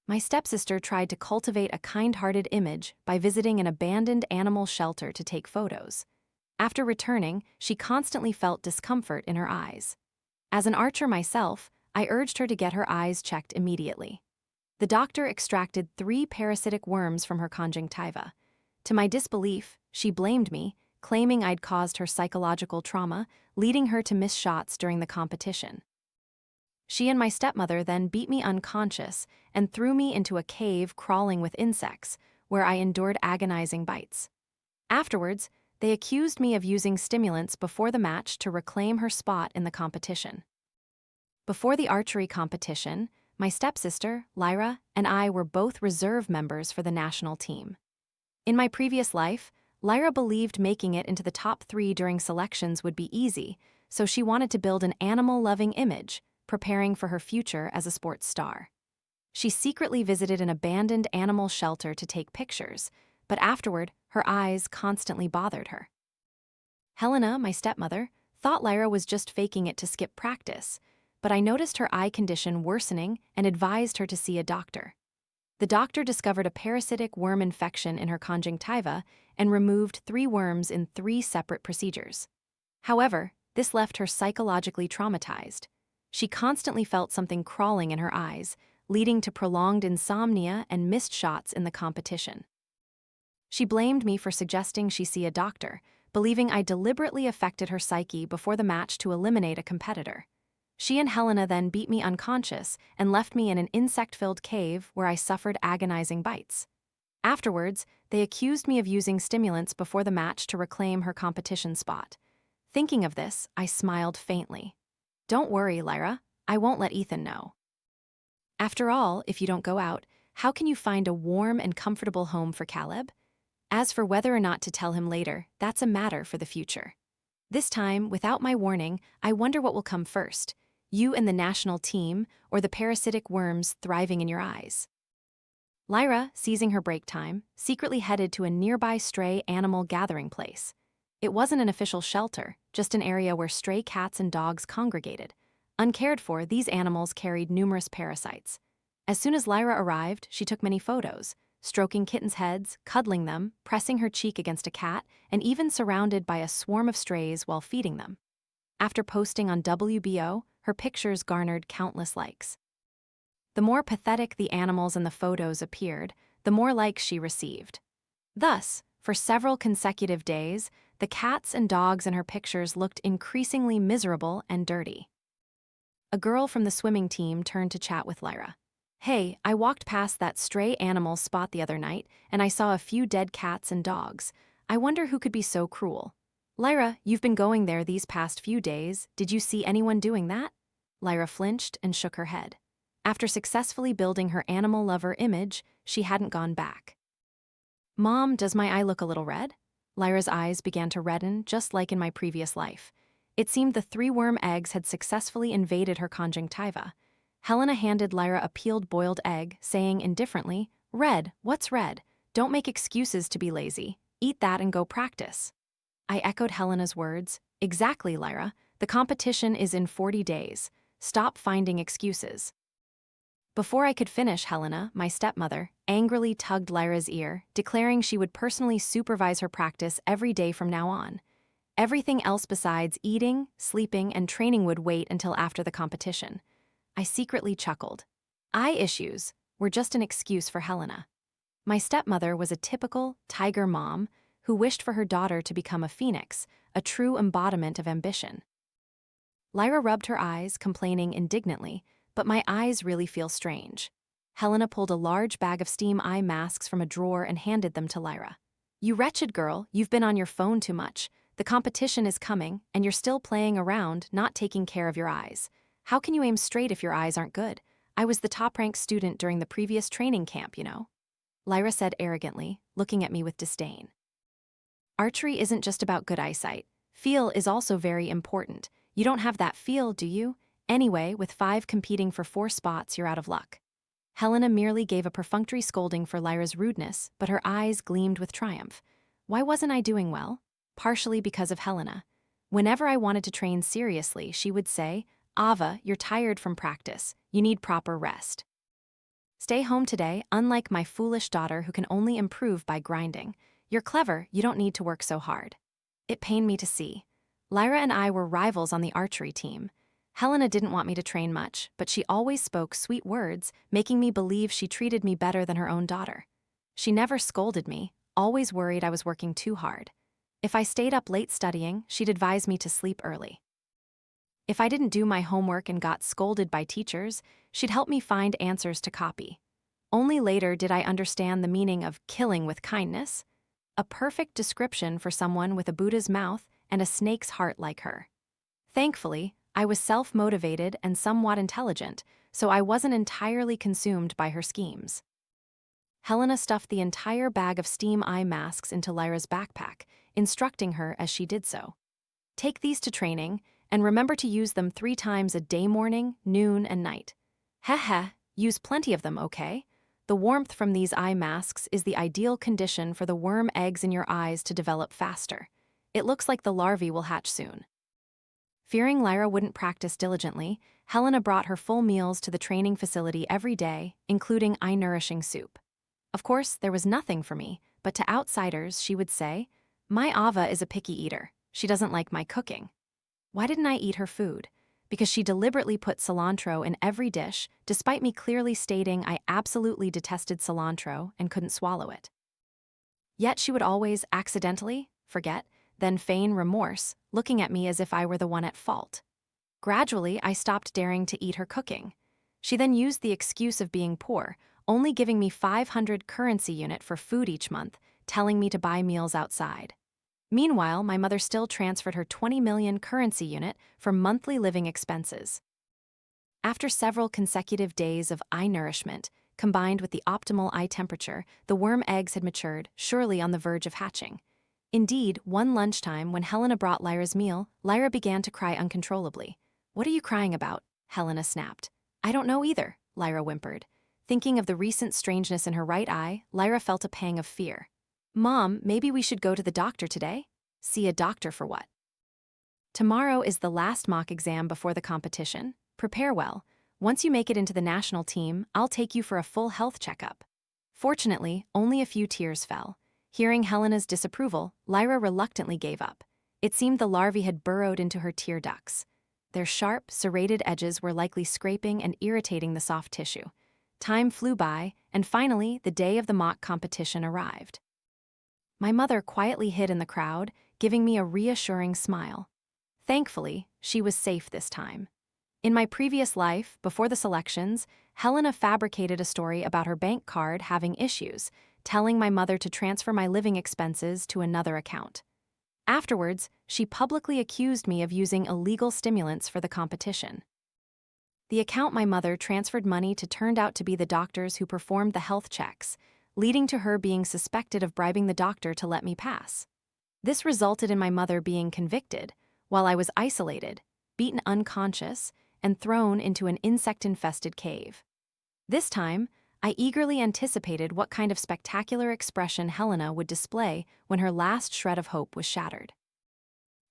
My stepsister tried to cultivate a kind-hearted image by visiting an abandoned animal shelter to take photos. After returning, she constantly felt discomfort in her eyes. As an archer myself, I urged her to get her eyes checked immediately. The doctor extracted 3 parasitic worms from her conjunctiva. To my disbelief, she blamed me, claiming I'd caused her psychological trauma, leading her to miss shots during the competition. She and my stepmother then beat me unconscious and threw me into a cave crawling with insects, where I endured agonizing bites. Afterwards, they accused me of using stimulants before the match to reclaim her spot in the competition. Before the archery competition, my stepsister, Lyra, and I were both reserve members for the national team. In my previous life, Lyra believed making it into the top 3 during selections would be easy, so she wanted to build an animal-loving image, preparing for her future as a sports star. She secretly visited an abandoned animal shelter to take pictures, but afterward, her eyes constantly bothered her. Helena, my stepmother, thought Lyra was just faking it to skip practice, but I noticed her eye condition worsening and advised her to see a doctor. The doctor discovered a parasitic worm infection in her conjunctiva and removed 3 worms in 3 separate procedures. However, this left her psychologically traumatized. She constantly felt something crawling in her eyes, leading to prolonged insomnia and missed shots in the competition. She blamed me for suggesting she see a doctor, believing I deliberately affected her psyche before the match to eliminate a competitor. She and Helena then beat me unconscious and left me in an insect-filled cave where I suffered agonizing bites. Afterwards, they accused me of using stimulants before the match to reclaim her competition spot. Thinking of this, I smiled faintly. Don't worry, Lyra, I won't let Ethan know. After all, if you don't go out, how can you find a warm and comfortable home for Caleb? As for whether or not to tell him later, that's a matter for the future. This time, without my warning, I wonder what will come first, you and the national team, or the parasitic worms thriving in your eyes. Lyra, seizing her break time, secretly headed to a nearby stray animal gathering place. It wasn't an official shelter, just an area where stray cats and dogs congregated. Uncared for, these animals carried numerous parasites. As soon as Lyra arrived, she took many photos, stroking kittens' heads, cuddling them, pressing her cheek against a cat, and even surrounded by a swarm of strays while feeding them. After posting on WBO, her pictures garnered countless likes. The more pathetic the animals in the photos appeared, the more likes she received. Thus, for several consecutive days, the cats and dogs in her pictures looked increasingly miserable and dirty. A girl from the swimming team turned to chat with Lyra. Hey, I walked past that stray animal spot the other night, and I saw a few dead cats and dogs. I wonder who could be so cruel. Lyra, you've been going there these past few days. Did you see anyone doing that? Lyra flinched and shook her head. After successfully building her animal lover image, she hadn't gone back. Mom, does my eye look a little red? Lyra's eyes began to redden, just like in my previous life. It seemed the 3 worm eggs had successfully invaded her conjunctiva. Helena handed Lyra a peeled boiled egg, saying indifferently, "Red, what's red? Don't make excuses to be lazy. Eat that and go practice." I echoed Helena's words. Exactly, Lyra. The competition is in 40 days. Stop finding excuses. Before I could finish, Helena, my stepmother, angrily tugged Lyra's ear, declaring she would personally supervise her practice every day from now on. Everything else besides eating, sleeping, and training would wait until after the competition. I secretly chuckled. Eye issues were just an excuse for Helena. My stepmother was a typical tiger mom who wished for her daughter to become a phoenix, a true embodiment of ambition. Lyra rubbed her eyes, complaining indignantly, "But my eyes really feel strange." Helena pulled a large bag of steam eye masks from a drawer and handed them to Lyra. "You wretched girl, you've been on your phone too much. The competition is coming, and you're still playing around, not taking care of your eyes. How can you aim straight if your eyes aren't good? I was the top-ranked student during the previous training camp, you know," Lyra said arrogantly, looking at me with disdain. Archery isn't just about good eyesight. Feel is also very important. You don't have that feel, do you? Anyway, with 5 competing for 4 spots, you're out of luck. Helena merely gave a perfunctory scolding for Lyra's rudeness, but her eyes gleamed with triumph. Why wasn't I doing well? Partially because of Helena. Whenever I wanted to train seriously, she would say, "Ava, you're tired from practice. You need proper rest." Stay home today, unlike my foolish daughter who can only improve by grinding. You're clever, you don't need to work so hard. It pained me to see. Lyra and I were rivals on the archery team. Helena didn't want me to train much, but she always spoke sweet words, making me believe she treated me better than her own daughter. She never scolded me, always worried I was working too hard. If I stayed up late studying, she'd advise me to sleep early. If I didn't do my homework and got scolded by teachers, she'd help me find answers to copy. Only later did I understand the meaning of killing with kindness, a perfect description for someone with a Buddha's mouth and a snake's heart like her. Thankfully, I was self-motivated and somewhat intelligent, so I wasn't entirely consumed by her schemes. Helena stuffed the entire bag of steam eye masks into Lyra's backpack, instructing her as she did so. Take these to training, and remember to use them 3 times a day: morning, noon, and night. Heh, use plenty of them, okay? The warmth from these eye masks is the ideal condition for the worm eggs in your eyes to develop faster. It looks like the larvae will hatch soon. Fearing Lyra wouldn't practice diligently, Helena brought her full meals to the training facility every day, including eye-nourishing soup. Of course, there was nothing for me, but to outsiders she would say, "My Ava is a picky eater. She doesn't like my cooking." Why didn't I eat her food? Because she deliberately put cilantro in every dish, despite me clearly stating I absolutely detested cilantro and couldn't swallow it. Yet she would always accidentally forget, then feign remorse, looking at me as if I were the one at fault. Gradually, I stopped daring to eat her cooking. She then used the excuse of being poor, only giving me 500 currency unit for food each month, telling me to buy meals outside. Meanwhile, my mother still transferred her 20 million currency unit for monthly living expenses. After several consecutive days of eye nourishment, combined with the optimal eye temperature, the worm eggs had matured, surely on the verge of hatching. Indeed, one lunchtime when Helena brought Lyra's meal, Lyra began to cry uncontrollably. "What are you crying about?" Helena snapped. "I don't know either," Lyra whimpered. Thinking of the recent strangeness in her right eye, Lyra felt a pang of fear. "Mom, maybe we should go to the doctor today?" "See a doctor for what?" "Tomorrow is the last mock exam before the competition. Prepare well. Once you make it into the national team, I'll take you for a full health checkup." Fortunately, only a few tears fell. Hearing Helena's disapproval, Lyra reluctantly gave up. It seemed the larvae had burrowed into her tear ducts. Their sharp, serrated edges were likely scraping and irritating the soft tissue. Time flew by, and finally, the day of the mock competition arrived. My mother quietly hid in the crowd, giving me a reassuring smile. Thankfully, she was safe this time. In my previous life, before the selections, Helena fabricated a story about her bank card having issues, telling my mother to transfer my living expenses to another account. Afterwards, she publicly accused me of using illegal stimulants for the competition. The account my mother transferred money to turned out to be the doctors who performed the health checks, leading to her being suspected of bribing the doctor to let me pass. This resulted in my mother being convicted, while I was isolated, beaten unconscious, and thrown into an insect-infested cave. This time, I eagerly anticipated what kind of spectacular expression Helena would display when her last shred of hope was shattered.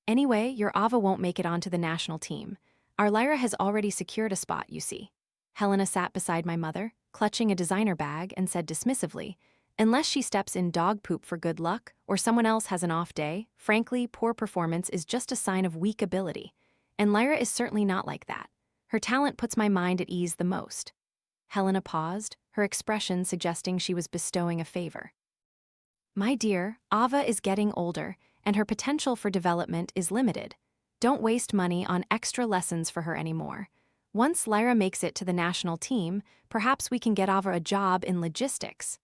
"Anyway, your Ava won't make it onto the national team. Our Lyra has already secured a spot, you see." Helena sat beside my mother, clutching a designer bag, and said dismissively, "Unless she steps in dog poop for good luck, or someone else has an off day, frankly, poor performance is just a sign of weak ability. And Lyra is certainly not like that. Her talent puts my mind at ease the most." Helena paused, her expression suggesting she was bestowing a favor. "My dear, Ava is getting older, and her potential for development is limited. Don't waste money on extra lessons for her anymore. Once Lyra makes it to the national team, perhaps we can get Ava a job in logistics."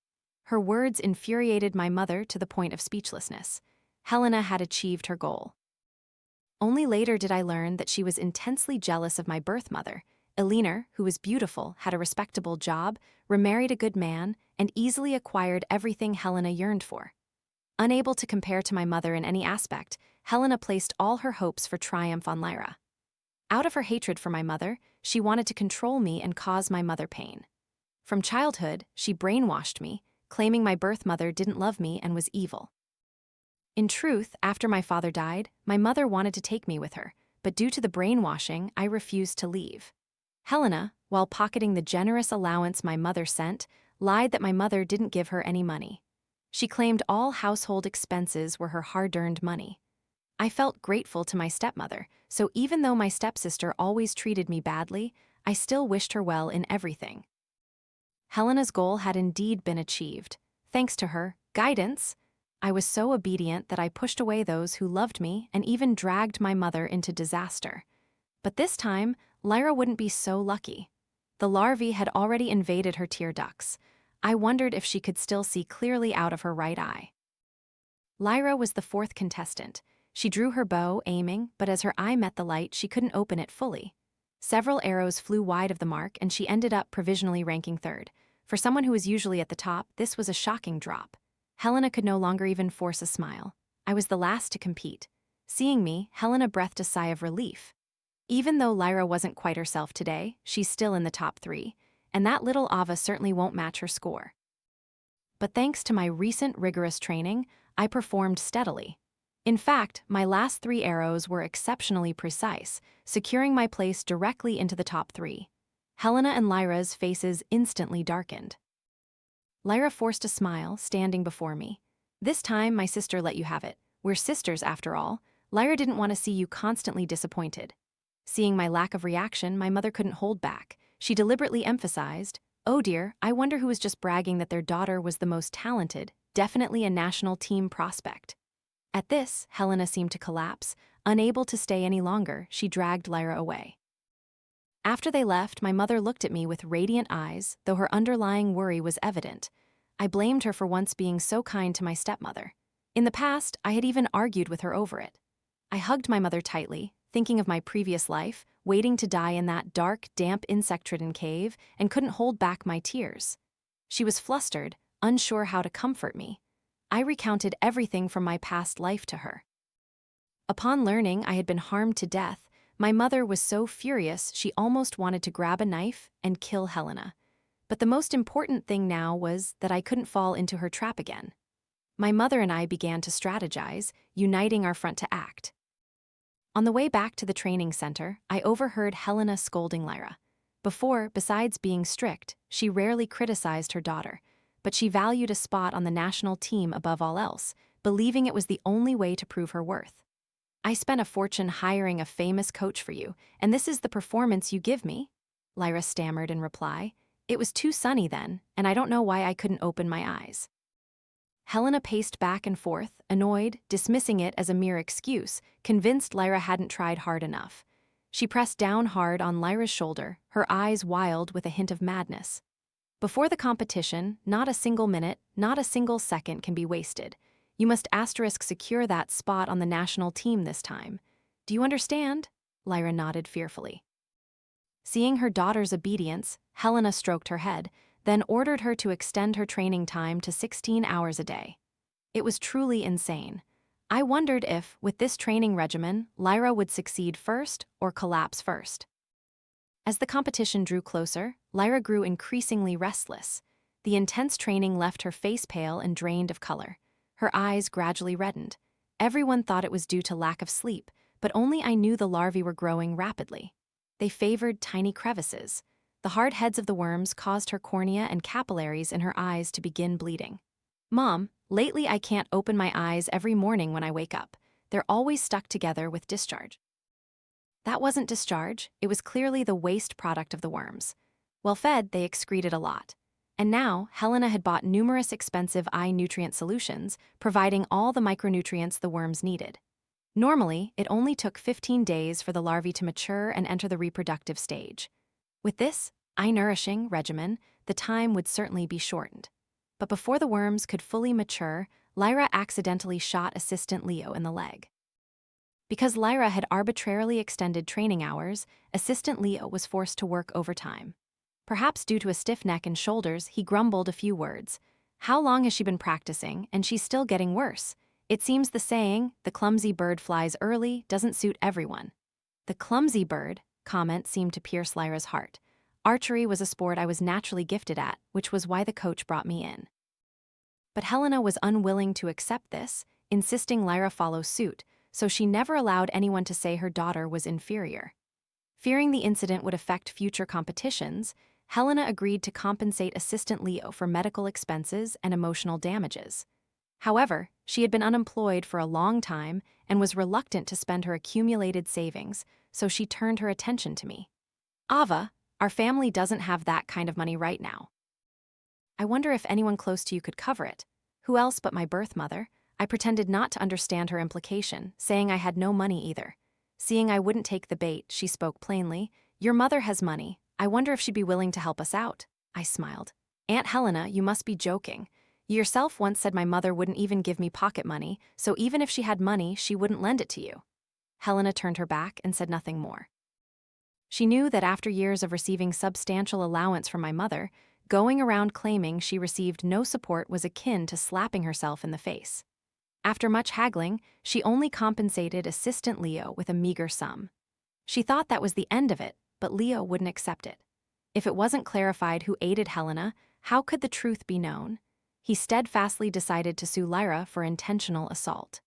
Her words infuriated my mother to the point of speechlessness. Helena had achieved her goal. Only later did I learn that she was intensely jealous of my birth mother. Helena, who was beautiful, had a respectable job, remarried a good man, and easily acquired everything Helena yearned for. Unable to compare to my mother in any aspect, Helena placed all her hopes for triumph on Lyra. Out of her hatred for my mother, she wanted to control me and cause my mother pain. From childhood, she brainwashed me, claiming my birth mother didn't love me and was evil. In truth, after my father died, my mother wanted to take me with her, but due to the brainwashing, I refused to leave. Helena, while pocketing the generous allowance my mother sent, lied that my mother didn't give her any money. She claimed all household expenses were her hard-earned money. I felt grateful to my stepmother, so even though my stepsister always treated me badly, I still wished her well in everything. Helena's goal had indeed been achieved. Thanks to her guidance, I was so obedient that I pushed away those who loved me and even dragged my mother into disaster. But this time, Lyra wouldn't be so lucky. The larvae had already invaded her tear ducts. I wondered if she could still see clearly out of her right eye. Lyra was the fourth contestant. She drew her bow, aiming, but as her eye met the light, she couldn't open it fully. Several arrows flew wide of the mark, and she ended up provisionally ranking third. For someone who was usually at the top, this was a shocking drop. Helena could no longer even force a smile. I was the last to compete. Seeing me, Helena breathed a sigh of relief. Even though Lyra wasn't quite herself today, she's still in the top 3, and that little Ava certainly won't match her score. But thanks to my recent rigorous training, I performed steadily. In fact, my last 3 arrows were exceptionally precise, securing my place directly into the top 3. Helena and Lyra's faces instantly darkened. Lyra forced a smile, standing before me. "This time, my sister let you have it. We're sisters, after all. Lyra didn't want to see you constantly disappointed." Seeing my lack of reaction, my mother couldn't hold back. She deliberately emphasized, "Oh dear, I wonder who was just bragging that their daughter was the most talented, definitely a national team prospect." At this, Helena seemed to collapse. Unable to stay any longer, she dragged Lyra away. After they left, my mother looked at me with radiant eyes, though her underlying worry was evident. I blamed her for once being so kind to my stepmother. In the past, I had even argued with her over it. I hugged my mother tightly, thinking of my previous life, waiting to die in that dark, damp, insect-ridden cave, and couldn't hold back my tears. She was flustered, unsure how to comfort me. I recounted everything from my past life to her. Upon learning I had been harmed to death, my mother was so furious she almost wanted to grab a knife and kill Helena. But the most important thing now was that I couldn't fall into her trap again. My mother and I began to strategize, uniting our front to act. On the way back to the training center, I overheard Helena scolding Lyra. Before, besides being strict, she rarely criticized her daughter, but she valued a spot on the national team above all else, believing it was the only way to prove her worth. "I spent a fortune hiring a famous coach for you, and this is the performance you give me?" Lyra stammered in reply. "It was too sunny then, and I don't know why I couldn't open my eyes." Helena paced back and forth, annoyed, dismissing it as a mere excuse, convinced Lyra hadn't tried hard enough. She pressed down hard on Lyra's shoulder, her eyes wild with a hint of madness. "Before the competition, not a single minute, not a single second can be wasted. You must secure that spot on the national team this time. Do you understand?" Lyra nodded fearfully. Seeing her daughter's obedience, Helena stroked her head, then ordered her to extend her training time to 16 hours a day. It was truly insane. I wondered if, with this training regimen, Lyra would succeed first or collapse first. As the competition drew closer, Lyra grew increasingly restless. The intense training left her face pale and drained of color. Her eyes gradually reddened. Everyone thought it was due to lack of sleep, but only I knew the larvae were growing rapidly. They favored tiny crevices. The hard heads of the worms caused her cornea and capillaries in her eyes to begin bleeding. "Mom, lately I can't open my eyes every morning when I wake up. They're always stuck together with discharge." That wasn't discharge, it was clearly the waste product of the worms. Well fed, they excreted a lot. And now, Helena had bought numerous expensive eye nutrient solutions, providing all the micronutrients the worms needed. Normally, it only took 15 days for the larvae to mature and enter the reproductive stage. With this eye-nourishing regimen, the time would certainly be shortened. But before the worms could fully mature, Lyra accidentally shot Assistant Leo in the leg. Because Lyra had arbitrarily extended training hours, Assistant Leo was forced to work overtime. Perhaps due to a stiff neck and shoulders, he grumbled a few words. How long has she been practicing, and she's still getting worse? It seems the saying, "the clumsy bird flies early," doesn't suit everyone. The clumsy bird comment seemed to pierce Lyra's heart. Archery was a sport I was naturally gifted at, which was why the coach brought me in. But Helena was unwilling to accept this, insisting Lyra follow suit, so she never allowed anyone to say her daughter was inferior. Fearing the incident would affect future competitions, Helena agreed to compensate assistant Leo for medical expenses and emotional damages. However, she had been unemployed for a long time and was reluctant to spend her accumulated savings, so she turned her attention to me. Ava, our family doesn't have that kind of money right now. I wonder if anyone close to you could cover it. Who else but my birth mother? I pretended not to understand her implication, saying I had no money either. Seeing I wouldn't take the bait, she spoke plainly. Your mother has money. I wonder if she'd be willing to help us out. I smiled. Aunt Helena, you must be joking. You yourself once said my mother wouldn't even give me pocket money, so even if she had money, she wouldn't lend it to you. Helena turned her back and said nothing more. She knew that after years of receiving substantial allowance from my mother, going around claiming she received no support was akin to slapping herself in the face. After much haggling, she only compensated assistant Leo with a meager sum. She thought that was the end of it, but Leo wouldn't accept it. If it wasn't clarified who aided Helena, how could the truth be known? He steadfastly decided to sue Lyra for intentional assault.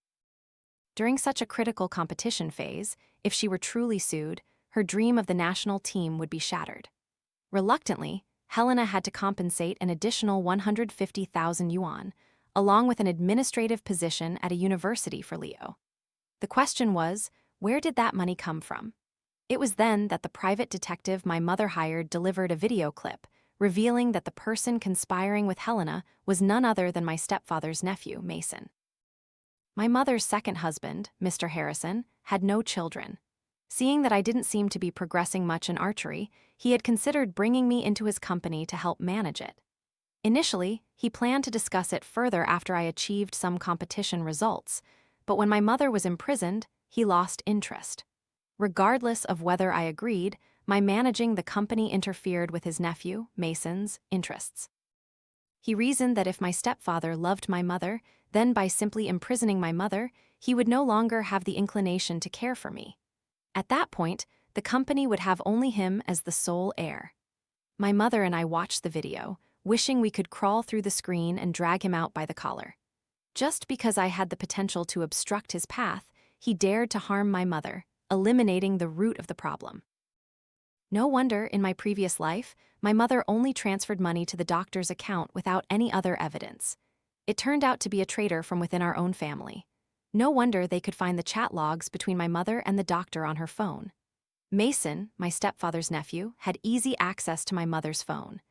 During such a critical competition phase, if she were truly sued, her dream of the national team would be shattered. Reluctantly, Helena had to compensate an additional 150,000 yuan, along with an administrative position at a university for Leo. The question was, where did that money come from? It was then that the private detective my mother hired delivered a video clip, revealing that the person conspiring with Helena was none other than my stepfather's nephew, Mason. My mother's second husband, Mr. Harrison, had no children. Seeing that I didn't seem to be progressing much in archery, he had considered bringing me into his company to help manage it. Initially, he planned to discuss it further after I achieved some competition results, but when my mother was imprisoned, he lost interest. Regardless of whether I agreed, my managing the company interfered with his nephew, Mason's, interests. He reasoned that if my stepfather loved my mother, then by simply imprisoning my mother, he would no longer have the inclination to care for me. At that point, the company would have only him as the sole heir. My mother and I watched the video, wishing we could crawl through the screen and drag him out by the collar. Just because I had the potential to obstruct his path, he dared to harm my mother, eliminating the root of the problem. No wonder, in my previous life, my mother only transferred money to the doctor's account without any other evidence. It turned out to be a traitor from within our own family. No wonder they could find the chat logs between my mother and the doctor on her phone. Mason, my stepfather's nephew, had easy access to my mother's phone.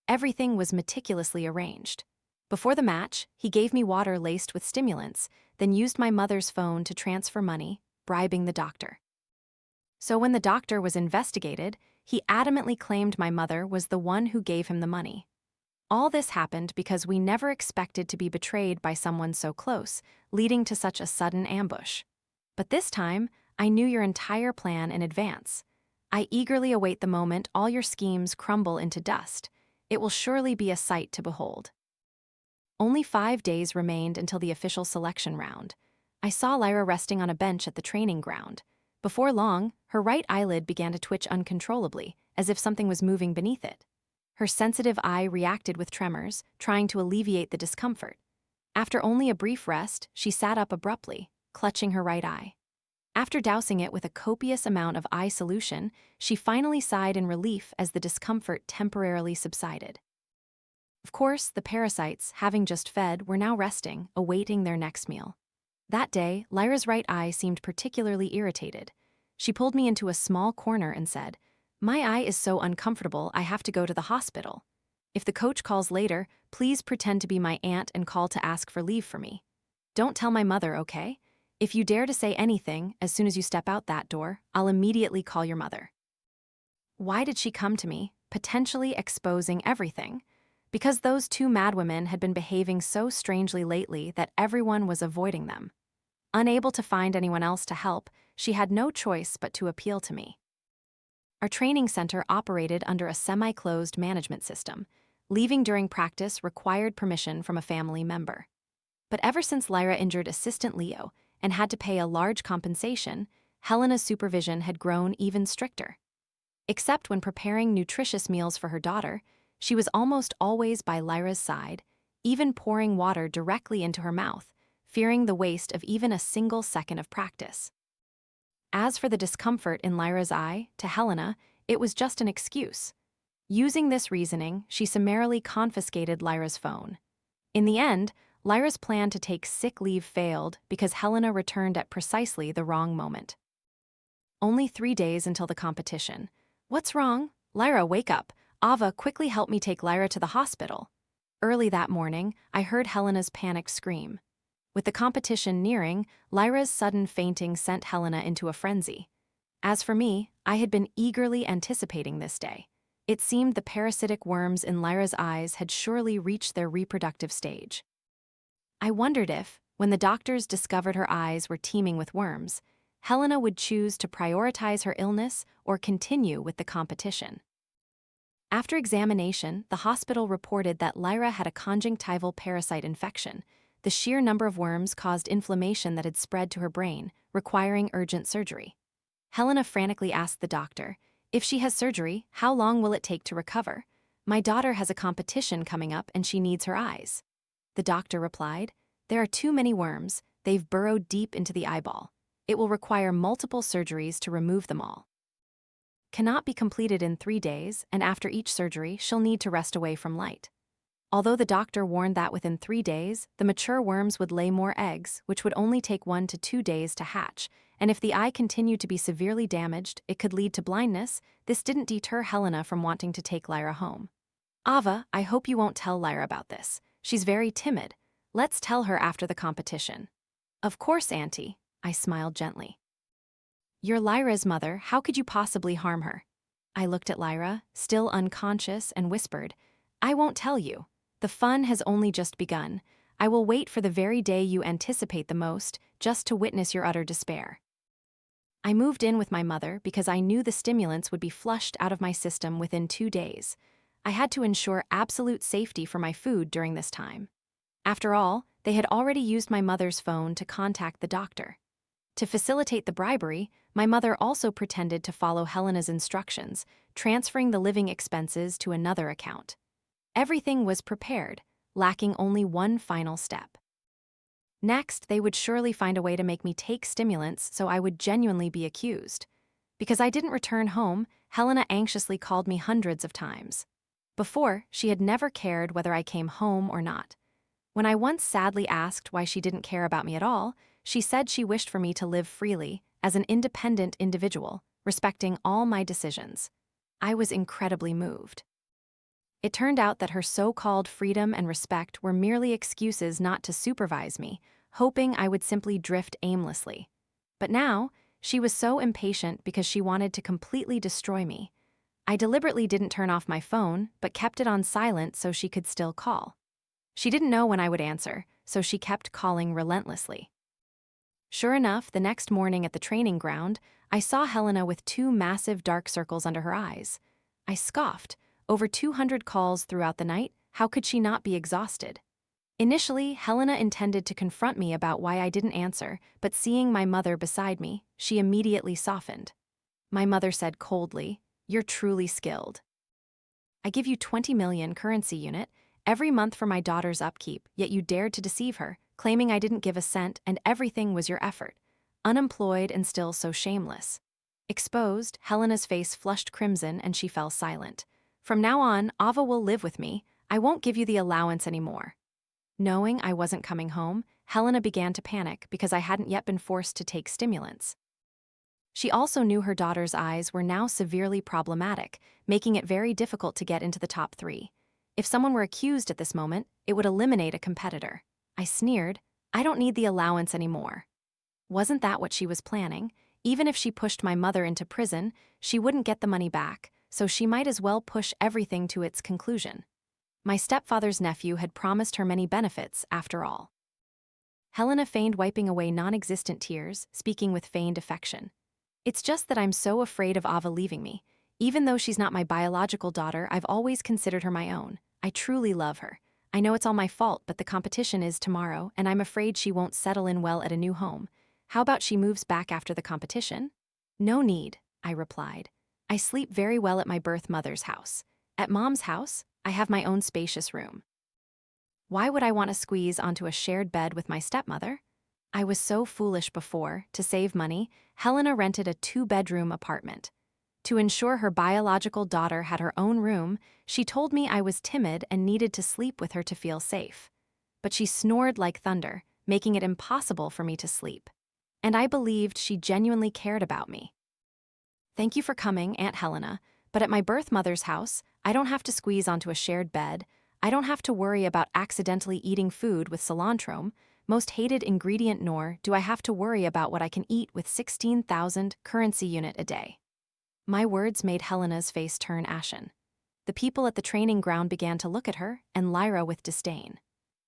Everything was meticulously arranged. Before the match, he gave me water laced with stimulants, then used my mother's phone to transfer money, bribing the doctor. So when the doctor was investigated, he adamantly claimed my mother was the one who gave him the money. All this happened because we never expected to be betrayed by someone so close, leading to such a sudden ambush. But this time, I knew your entire plan in advance. I eagerly await the moment all your schemes crumble into dust. It will surely be a sight to behold. Only 5 days remained until the official selection round. I saw Lyra resting on a bench at the training ground. Before long, her right eyelid began to twitch uncontrollably, as if something was moving beneath it. Her sensitive eye reacted with tremors, trying to alleviate the discomfort. After only a brief rest, she sat up abruptly, clutching her right eye. After dousing it with a copious amount of eye solution, she finally sighed in relief as the discomfort temporarily subsided. Of course, the parasites, having just fed, were now resting, awaiting their next meal. That day, Lyra's right eye seemed particularly irritated. She pulled me into a small corner and said, "My eye is so uncomfortable I have to go to the hospital. If the coach calls later, please pretend to be my aunt and call to ask for leave for me. Don't tell my mother, okay? If you dare to say anything, as soon as you step out that door, I'll immediately call your mother." Why did she come to me, potentially exposing everything? Because those two madwomen had been behaving so strangely lately that everyone was avoiding them. Unable to find anyone else to help, she had no choice but to appeal to me. Our training center operated under a semi-closed management system. Leaving during practice required permission from a family member. But ever since Lyra injured assistant Leo and had to pay a large compensation, Helena's supervision had grown even stricter. Except when preparing nutritious meals for her daughter, she was almost always by Lyra's side, even pouring water directly into her mouth, fearing the waste of even a single second of practice. As for the discomfort in Lyra's eye, to Helena, it was just an excuse. Using this reasoning, she summarily confiscated Lyra's phone. In the end, Lyra's plan to take sick leave failed because Helena returned at precisely the wrong moment. Only 3 days until the competition. What's wrong? Lyra, wake up. Ava, quickly help me take Lyra to the hospital. Early that morning, I heard Helena's panicked scream. With the competition nearing, Lyra's sudden fainting sent Helena into a frenzy. As for me, I had been eagerly anticipating this day. It seemed the parasitic worms in Lyra's eyes had surely reached their reproductive stage. I wondered if, when the doctors discovered her eyes were teeming with worms, Helena would choose to prioritize her illness or continue with the competition. After examination, the hospital reported that Lyra had a conjunctival parasite infection. The sheer number of worms caused inflammation that had spread to her brain, requiring urgent surgery. Helena frantically asked the doctor, "If she has surgery, how long will it take to recover? My daughter has a competition coming up and she needs her eyes." The doctor replied, "There are too many worms, they've burrowed deep into the eyeball. It will require multiple surgeries to remove them all. Cannot be completed in 3 days, and after each surgery, she'll need to rest away from light." Although the doctor warned that within 3 days, the mature worms would lay more eggs, which would only take 1 to 2 days to hatch, and if the eye continued to be severely damaged, it could lead to blindness. This didn't deter Helena from wanting to take Lyra home. "Ava, I hope you won't tell Lyra about this. She's very timid. Let's tell her after the competition." "Of course, Auntie," I smiled gently. "You're Lyra's mother, how could you possibly harm her?" I looked at Lyra, still unconscious, and whispered, "I won't tell you. The fun has only just begun. I will wait for the very day you anticipate the most, just to witness your utter despair." I moved in with my mother because I knew the stimulants would be flushed out of my system within 2 days. I had to ensure absolute safety for my food during this time. After all, they had already used my mother's phone to contact the doctor. To facilitate the bribery, my mother also pretended to follow Helena's instructions, transferring the living expenses to another account. Everything was prepared, lacking only one final step. Next, they would surely find a way to make me take stimulants so I would genuinely be accused. Because I didn't return home, Helena anxiously called me hundreds of times. Before, she had never cared whether I came home or not. When I once sadly asked why she didn't care about me at all, she said she wished for me to live freely, as an independent individual, respecting all my decisions. I was incredibly moved. It turned out that her so-called freedom and respect were merely excuses not to supervise me, hoping I would simply drift aimlessly. But now, she was so impatient because she wanted to completely destroy me. I deliberately didn't turn off my phone, but kept it on silent so she could still call. She didn't know when I would answer, so she kept calling relentlessly. Sure enough, the next morning at the training ground, I saw Helena with 2 massive dark circles under her eyes. I scoffed. Over 200 calls throughout the night, how could she not be exhausted? Initially, Helena intended to confront me about why I didn't answer, but seeing my mother beside me, she immediately softened. My mother said coldly, "You're truly skilled. I give you 20 million currency unit every month for my daughter's upkeep, yet you dared to deceive her, claiming I didn't give a cent and everything was your effort. Unemployed and still so shameless." Exposed, Helena's face flushed crimson and she fell silent. "From now on, Ava will live with me. I won't give you the allowance anymore." Knowing I wasn't coming home, Helena began to panic because I hadn't yet been forced to take stimulants. She also knew her daughter's eyes were now severely problematic, making it very difficult to get into the top 3. If someone were accused at this moment, it would eliminate a competitor. I sneered, "I don't need the allowance anymore." Wasn't that what she was planning? Even if she pushed my mother into prison, she wouldn't get the money back, so she might as well push everything to its conclusion. My stepfather's nephew had promised her many benefits, after all. Helena feigned wiping away non-existent tears, speaking with feigned affection. "It's just that I'm so afraid of Ava leaving me. Even though she's not my biological daughter, I've always considered her my own. I truly love her. I know it's all my fault, but the competition is tomorrow, and I'm afraid she won't settle in well at a new home. How about she moves back after the competition?" "No need," I replied. "I sleep very well at my birth mother's house. At Mom's house, I have my own spacious room. Why would I want to squeeze onto a shared bed with my stepmother?" I was so foolish before. To save money, Helena rented a 2-bedroom apartment. To ensure her biological daughter had her own room, she told me I was timid and needed to sleep with her to feel safe. But she snored like thunder, making it impossible for me to sleep. And I believed she genuinely cared about me. Thank you for coming, Aunt Helena, but at my birth mother's house, I don't have to squeeze onto a shared bed. I don't have to worry about accidentally eating food with cilantro, most hated ingredient, nor do I have to worry about what I can eat with 16,000 currency unit a day. My words made Helena's face turn ashen. The people at the training ground began to look at her and Lyra with disdain.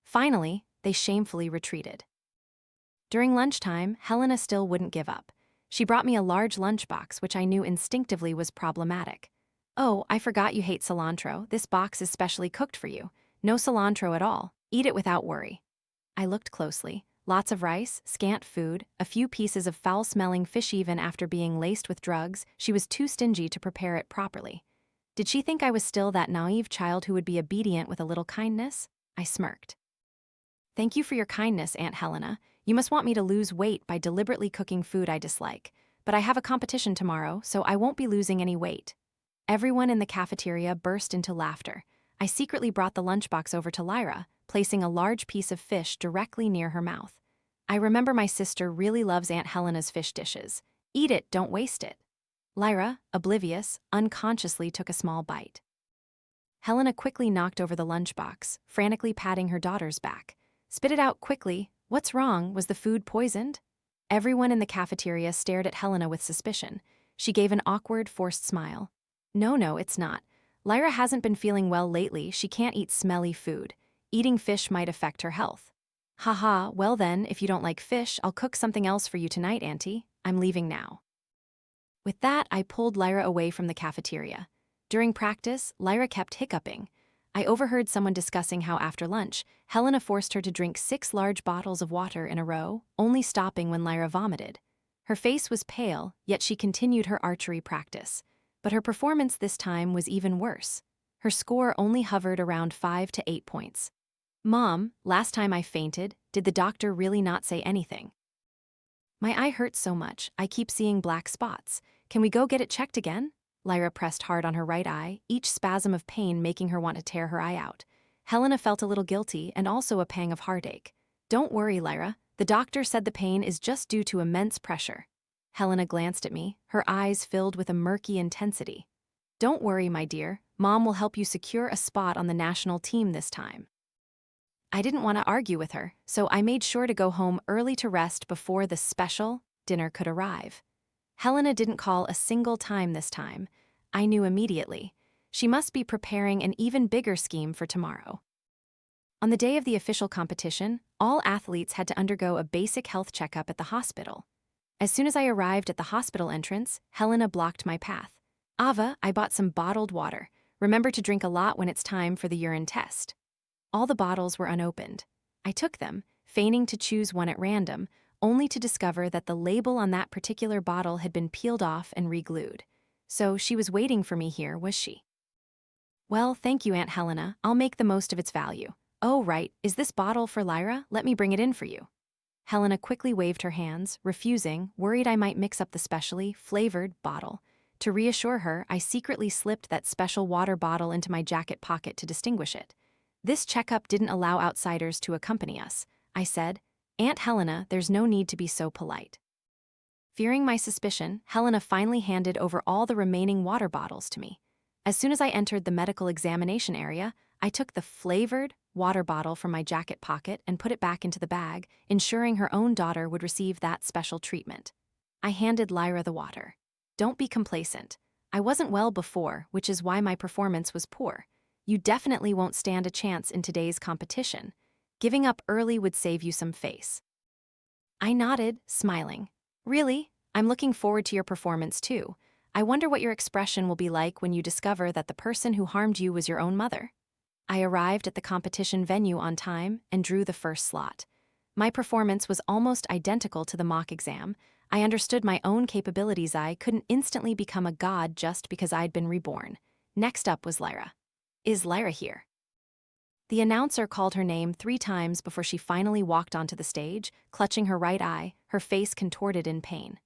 Finally, they shamefully retreated. During lunchtime, Helena still wouldn't give up. She brought me a large lunchbox, which I knew instinctively was problematic. Oh, I forgot you hate cilantro. This box is specially cooked for you. No cilantro at all. Eat it without worry. I looked closely. Lots of rice, scant food, a few pieces of foul-smelling fish. Even after being laced with drugs, she was too stingy to prepare it properly. Did she think I was still that naive child who would be obedient with a little kindness? I smirked. Thank you for your kindness, Aunt Helena. You must want me to lose weight by deliberately cooking food I dislike. But I have a competition tomorrow, so I won't be losing any weight. Everyone in the cafeteria burst into laughter. I secretly brought the lunchbox over to Lyra, placing a large piece of fish directly near her mouth. I remember my sister really loves Aunt Helena's fish dishes. Eat it, don't waste it. Lyra, oblivious, unconsciously took a small bite. Helena quickly knocked over the lunchbox, frantically patting her daughter's back. Spit it out quickly. What's wrong? Was the food poisoned? Everyone in the cafeteria stared at Helena with suspicion. She gave an awkward, forced smile. No, it's not. Lyra hasn't been feeling well lately. She can't eat smelly food. Eating fish might affect her health. Haha, well then, if you don't like fish, I'll cook something else for you tonight, Auntie. I'm leaving now. With that, I pulled Lyra away from the cafeteria. During practice, Lyra kept hiccuping. I overheard someone discussing how after lunch, Helena forced her to drink 6 large bottles of water in a row, only stopping when Lyra vomited. Her face was pale, yet she continued her archery practice. But her performance this time was even worse. Her score only hovered around 5 to 8 points. Mom, last time I fainted, did the doctor really not say anything? My eye hurts so much, I keep seeing black spots. Can we go get it checked again? Lyra pressed hard on her right eye, each spasm of pain making her want to tear her eye out. Helena felt a little guilty and also a pang of heartache. Don't worry, Lyra. The doctor said the pain is just due to immense pressure. Helena glanced at me, her eyes filled with a murky intensity. Don't worry, my dear. Mom will help you secure a spot on the national team this time. I didn't want to argue with her, so I made sure to go home early to rest before the special dinner could arrive. Helena didn't call a single time this time. I knew immediately. She must be preparing an even bigger scheme for tomorrow. On the day of the official competition, all athletes had to undergo a basic health checkup at the hospital. As soon as I arrived at the hospital entrance, Helena blocked my path. Ava, I bought some bottled water. Remember to drink a lot when it's time for the urine test. All the bottles were unopened. I took them, feigning to choose one at random, only to discover that the label on that particular bottle had been peeled off and re-glued. So she was waiting for me here, was she? Well, thank you, Aunt Helena. I'll make the most of its value. Oh, right, is this bottle for Lyra? Let me bring it in for you. Helena quickly waved her hands, refusing, worried I might mix up the specially flavored bottle. To reassure her, I secretly slipped that special water bottle into my jacket pocket to distinguish it. This checkup didn't allow outsiders to accompany us. I said, Aunt Helena, there's no need to be so polite. Fearing my suspicion, Helena finally handed over all the remaining water bottles to me. As soon as I entered the medical examination area, I took the flavored water bottle from my jacket pocket and put it back into the bag, ensuring her own daughter would receive that special treatment. I handed Lyra the water. Don't be complacent. I wasn't well before, which is why my performance was poor. You definitely won't stand a chance in today's competition. Giving up early would save you some face. I nodded, smiling. Really? I'm looking forward to your performance too. I wonder what your expression will be like when you discover that the person who harmed you was your own mother. I arrived at the competition venue on time and drew the first slot. My performance was almost identical to the mock exam. I understood my own capabilities. I couldn't instantly become a god just because I'd been reborn. Next up was Lyra. Is Lyra here? The announcer called her name 3 times before she finally walked onto the stage, clutching her right eye, her face contorted in pain.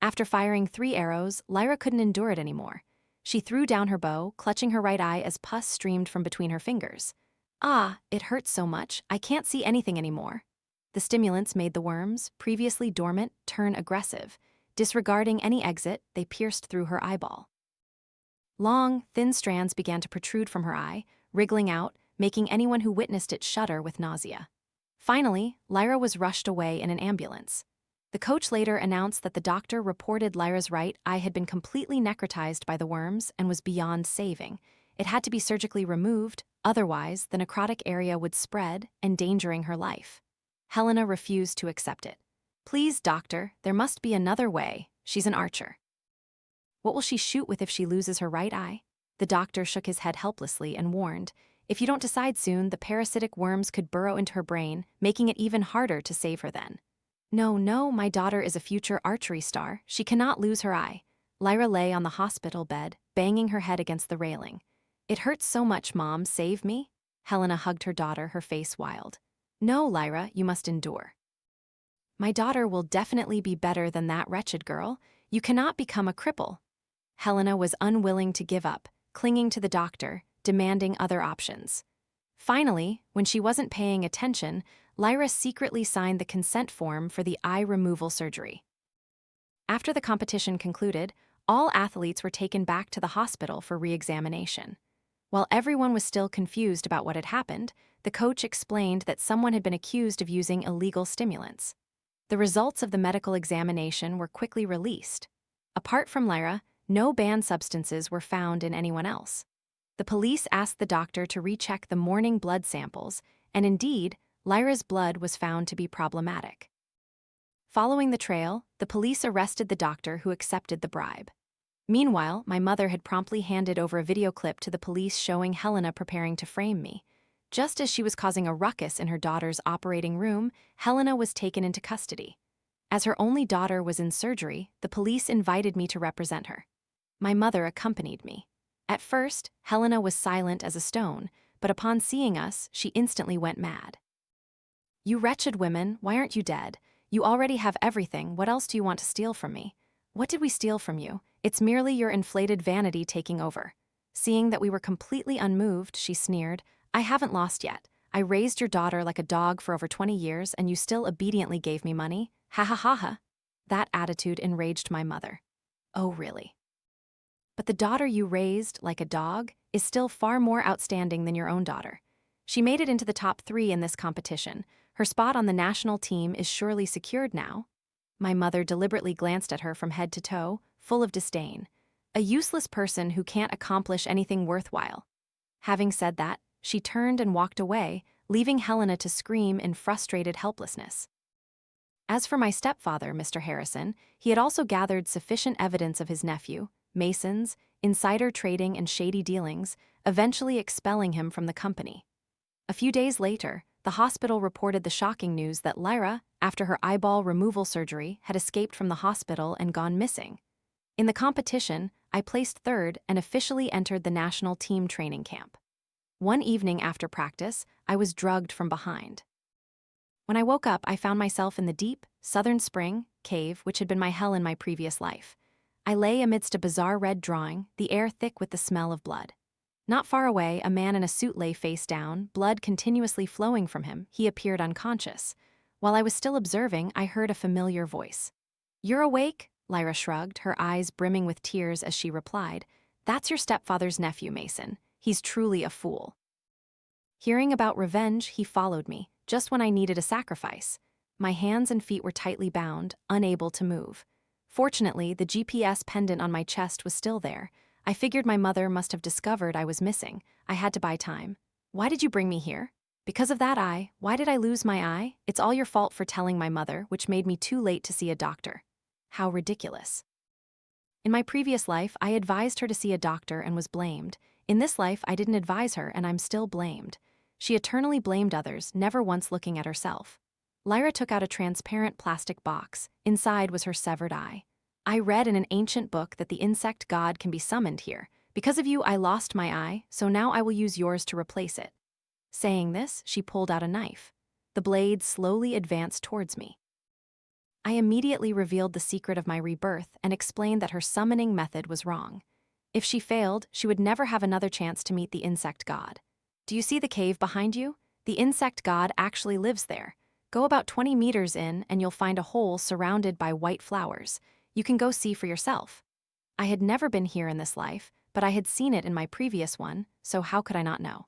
After firing 3 arrows, Lyra couldn't endure it anymore. She threw down her bow, clutching her right eye as pus streamed from between her fingers. Ah, it hurts so much, I can't see anything anymore. The stimulants made the worms, previously dormant, turn aggressive. Disregarding any exit, they pierced through her eyeball. Long, thin strands began to protrude from her eye, wriggling out, making anyone who witnessed it shudder with nausea. Finally, Lyra was rushed away in an ambulance. The coach later announced that the doctor reported Lyra's right eye had been completely necrotized by the worms and was beyond saving. It had to be surgically removed, otherwise the necrotic area would spread, endangering her life. Helena refused to accept it. "Please, doctor, there must be another way. She's an archer." "What will she shoot with if she loses her right eye?" The doctor shook his head helplessly and warned, "If you don't decide soon, the parasitic worms could burrow into her brain, making it even harder to save her then." "No, no, my daughter is a future archery star. She cannot lose her eye." Lyra lay on the hospital bed, banging her head against the railing. "It hurts so much, Mom, save me." Helena hugged her daughter, her face wild. "No, Lyra, you must endure. My daughter will definitely be better than that wretched girl. You cannot become a cripple." Helena was unwilling to give up, clinging to the doctor, demanding other options. Finally, when she wasn't paying attention, Lyra secretly signed the consent form for the eye removal surgery. After the competition concluded, all athletes were taken back to the hospital for re-examination. While everyone was still confused about what had happened, the coach explained that someone had been accused of using illegal stimulants. The results of the medical examination were quickly released. Apart from Lyra, no banned substances were found in anyone else. The police asked the doctor to recheck the morning blood samples, and indeed, Lyra's blood was found to be problematic. Following the trail, the police arrested the doctor who accepted the bribe. Meanwhile, my mother had promptly handed over a video clip to the police showing Helena preparing to frame me. Just as she was causing a ruckus in her daughter's operating room, Helena was taken into custody. As her only daughter was in surgery, the police invited me to represent her. My mother accompanied me. At first, Helena was silent as a stone, but upon seeing us, she instantly went mad. "You wretched women, why aren't you dead? You already have everything, what else do you want to steal from me?" "What did we steal from you? It's merely your inflated vanity taking over." Seeing that we were completely unmoved, she sneered, "I haven't lost yet. I raised your daughter like a dog for over 20 years and you still obediently gave me money? Ha ha ha ha." That attitude enraged my mother. "Oh, really? But the daughter you raised like a dog is still far more outstanding than your own daughter. She made it into the top 3 in this competition. Her spot on the national team is surely secured now." My mother deliberately glanced at her from head to toe, full of disdain. "A useless person who can't accomplish anything worthwhile." Having said that, she turned and walked away, leaving Helena to scream in frustrated helplessness. As for my stepfather, Mr. Harrison, he had also gathered sufficient evidence of his nephew, Mason's, insider trading and shady dealings, eventually expelling him from the company. A few days later, the hospital reported the shocking news that Lyra, after her eyeball removal surgery, had escaped from the hospital and gone missing. In the competition, I placed 3rd and officially entered the national team training camp. One evening after practice, I was drugged from behind. When I woke up, I found myself in the deep, southern spring cave which had been my hell in my previous life. I lay amidst a bizarre red drawing, the air thick with the smell of blood. Not far away, a man in a suit lay face down, blood continuously flowing from him. He appeared unconscious. While I was still observing, I heard a familiar voice. "You're awake?" Lyra shrugged, her eyes brimming with tears as she replied, "That's your stepfather's nephew, Mason. He's truly a fool." Hearing about revenge, he followed me, just when I needed a sacrifice. My hands and feet were tightly bound, unable to move. Fortunately, the GPS pendant on my chest was still there. I figured my mother must have discovered I was missing. I had to buy time. "Why did you bring me here?" "Because of that eye. Why did I lose my eye? It's all your fault for telling my mother, which made me too late to see a doctor." How ridiculous. In my previous life, I advised her to see a doctor and was blamed. In this life, I didn't advise her and I'm still blamed. She eternally blamed others, never once looking at herself. Lyra took out a transparent plastic box. Inside was her severed eye. "I read in an ancient book that the insect god can be summoned here. Because of you, I lost my eye, so now I will use yours to replace it." Saying this, she pulled out a knife. The blade slowly advanced towards me. I immediately revealed the secret of my rebirth and explained that her summoning method was wrong. If she failed, she would never have another chance to meet the insect god. Do you see the cave behind you? The insect god actually lives there. Go about 20 meters in and you'll find a hole surrounded by white flowers. You can go see for yourself. I had never been here in this life, but I had seen it in my previous one, so how could I not know?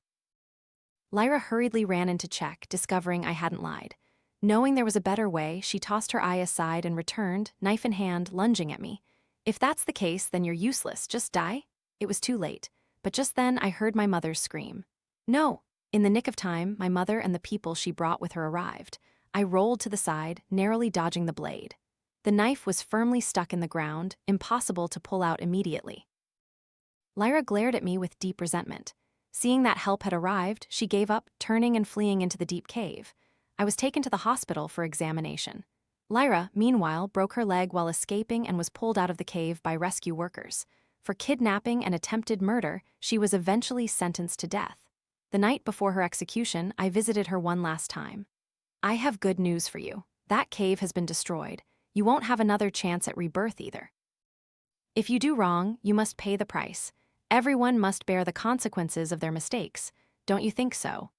Lyra hurriedly ran in to check, discovering I hadn't lied. Knowing there was a better way, she tossed her eye aside and returned, knife in hand, lunging at me. If that's the case, then you're useless, just die? It was too late, but just then I heard my mother's scream. No! In the nick of time, my mother and the people she brought with her arrived. I rolled to the side, narrowly dodging the blade. The knife was firmly stuck in the ground, impossible to pull out immediately. Lyra glared at me with deep resentment. Seeing that help had arrived, she gave up, turning and fleeing into the deep cave. I was taken to the hospital for examination. Lyra, meanwhile, broke her leg while escaping and was pulled out of the cave by rescue workers. For kidnapping and attempted murder, she was eventually sentenced to death. The night before her execution, I visited her one last time. I have good news for you. That cave has been destroyed. You won't have another chance at rebirth either. If you do wrong, you must pay the price. Everyone must bear the consequences of their mistakes. Don't you think so?